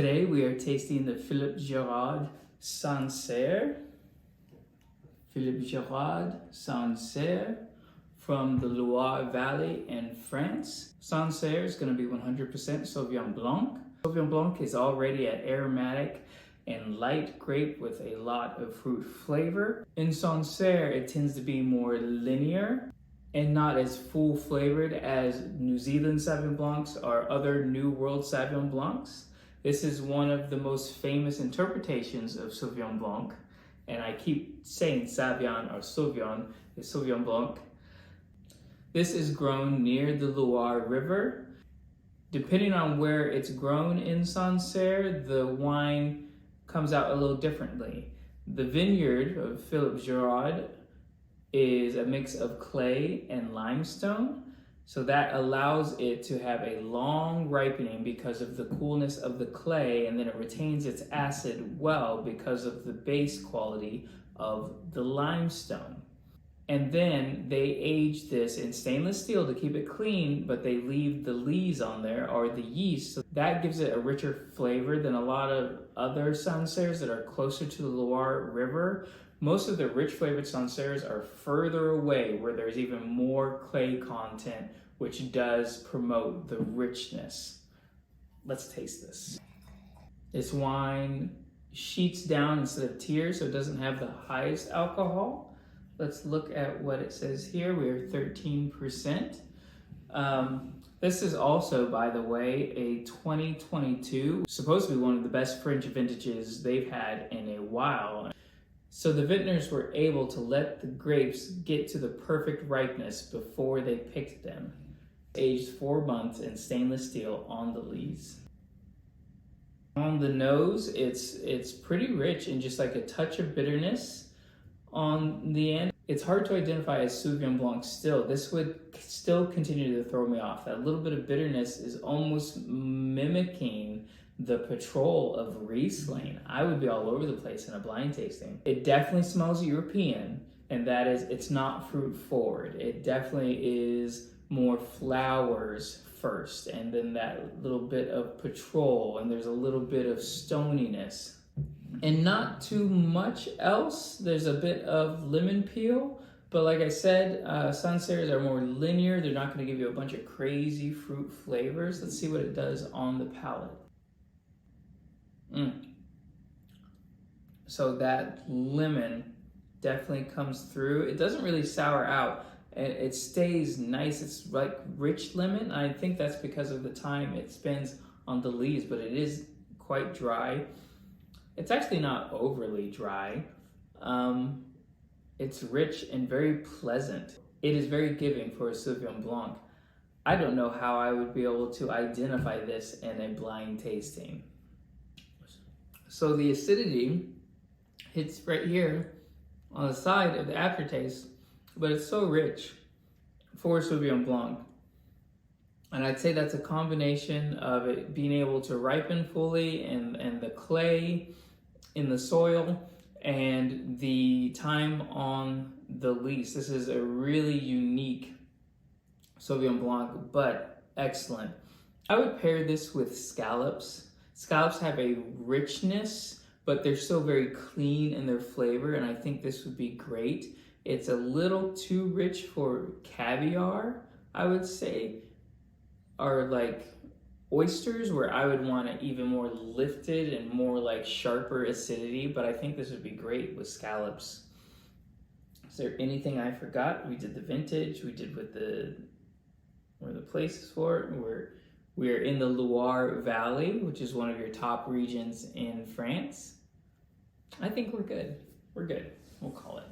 Today we are tasting the Phillip Girard Sancerre. Phillip Girard Sancerre from the Loire Valley in France. Sancerre is going to be 100% Sauvignon Blanc. Sauvignon Blanc is already an aromatic and light grape with a lot of fruit flavor. In Sancerre, it tends to be more linear and not as full flavored as New Zealand Sauvignon Blancs or other New World Sauvignon Blancs. This is one of the most famous interpretations of Sauvignon Blanc, and I keep saying Sauvignon or Sauvignon, it's Sauvignon Blanc. This is grown near the Loire River. Depending on where it's grown in Sancerre, the wine comes out a little differently. The vineyard of Phillip Girard is a mix of clay and limestone, so that allows it to have a long ripening because of the coolness of the clay, and then it retains its acid well because of the base quality of the limestone. And then they age this in stainless steel to keep it clean, but they leave the lees on there, or the yeast. So that gives it a richer flavor than a lot of other Sancerres that are closer to the Loire River. Most of the rich flavored Sancerres are further away where there's even more clay content, which does promote the richness. Let's taste this. This wine sheets down instead of tears, so it doesn't have the highest alcohol. Let's look at what it says here. We are 13%. This is also, by the way, a 2022, supposed to be one of the best French vintages they've had in a while. So the vintners were able to let the grapes get to the perfect ripeness before they picked them. Aged 4 months in stainless steel on the lees. On the nose, it's pretty rich and just like a touch of bitterness on the end. It's hard to identify as Sauvignon Blanc still. This would still continue to throw me off. That little bit of bitterness is almost mimicking the patrol of Riesling. I would be all over the place in a blind tasting. It definitely smells European, and that is, it's not fruit forward. It definitely is more flowers first, and then that little bit of patrol, and there's a little bit of stoniness. And not too much else. There's a bit of lemon peel, but like I said, Sancerres are more linear. They're not gonna give you a bunch of crazy fruit flavors. Let's see what it does on the palate. So that lemon definitely comes through. It doesn't really sour out. It stays nice. It's like rich lemon. I think that's because of the time it spends on the leaves, but it is quite dry. It's actually not overly dry. It's rich and very pleasant. It is very giving for a Sauvignon Blanc. I don't know how I would be able to identify this in a blind tasting. So the acidity hits right here on the side of the aftertaste, but it's so rich for Sauvignon Blanc. And I'd say that's a combination of it being able to ripen fully and the clay in the soil and the time on the lees. This is a really unique Sauvignon Blanc, but excellent. I would pair this with scallops. Scallops have a richness, but they're still very clean in their flavor, and I think this would be great. It's a little too rich for caviar, I would say, or like oysters, where I would want it even more lifted and more like sharper acidity, but I think this would be great with scallops. Is there anything I forgot? We did the vintage, we did with where the place is for it. We're in the Loire Valley, which is one of your top regions in France. I think we're good. We're good. We'll call it.